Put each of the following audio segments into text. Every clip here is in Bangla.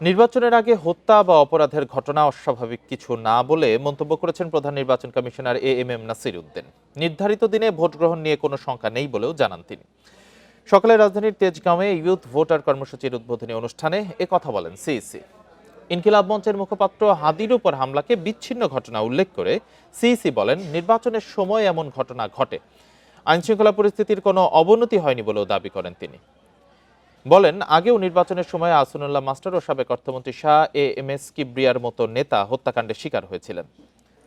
নির্বাচনের আগে হত্যা বা অপরাধের ঘটনা অস্বাভাবিক কিছু না বলে মন্তব্য করেছেন প্রধান নির্বাচন কমিশনার এএমএম নাসির উদ্দিন। নির্ধারিত দিনে ভোট গ্রহণ নিয়ে কোনো শঙ্কা নেই বলেও জানান তিনি। সকালে রাজধানীর তেজগাঁওয়ে ইউথ ভোটার কর্মসূচির উদ্বোধনী অনুষ্ঠানে কথা বলেন সিইসি। ইনকিলাব মঞ্চের মুখপাত্র হাদির উপর হামলাকে বিচ্ছিন্ন ঘটনা উল্লেখ করে সিইসি বলেন, নির্বাচনের সময় এমন ঘটনা ঘটে, আইনশৃঙ্খলা পরিস্থিতির কোনো অবনতি হয়নি বলেও দাবি করেন তিনি। বলেন, আগেও নির্বাচনের সময় আসিফুল্লাহ মাস্টার ও সাবেক অর্থমন্ত্রী শাহ এএমএস কিবরিয়ার মতো নেতা হত্যাকাণ্ডের শিকার হয়েছিলেন।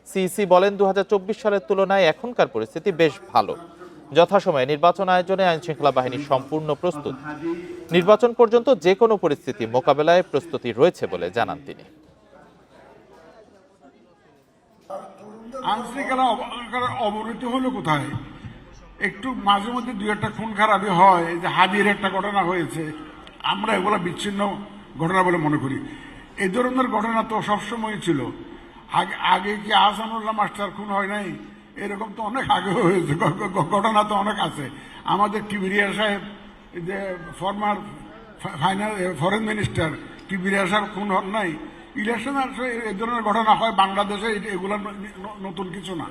সিইসি বলেন, ২০২৪ সালের তুলনায় এখনকার পরিস্থিতি বেশ ভালো। যথাসময়ে নির্বাচন আয়োজনে আইনশৃঙ্খলা বাহিনী সম্পূর্ণ প্রস্তুত। নির্বাচন পর্যন্ত যে কোনো পরিস্থিতি মোকাবেলায় প্রস্তুতি রয়েছে বলে জানান তিনি। আইনশৃঙ্খলা অবনতি হলো কোথায়? একটু মাঝে মধ্যে দুই একটা খুন খারাপি হয়, যে হাদির একটা ঘটনা হয়েছে, আমরা এগুলো বিচ্ছিন্ন ঘটনা বলে মনে করি। এই ধরনের ঘটনা তো সবসময় ছিল। আগে কি আহসানুল্লাহ মাস্টার খুন হয় নাই? এরকম তো অনেক আগে হয়েছে, ঘটনা তো অনেক আছে। আমাদের কিবরিয়া সাহেব, যে ফরমার ফরেন মিনিস্টার, কিবরিয়া সাহেব খুন হন নাই? ইলেকশন আসলে এই ধরনের ঘটনা হয় বাংলাদেশে, এগুলো নতুন কিছু না।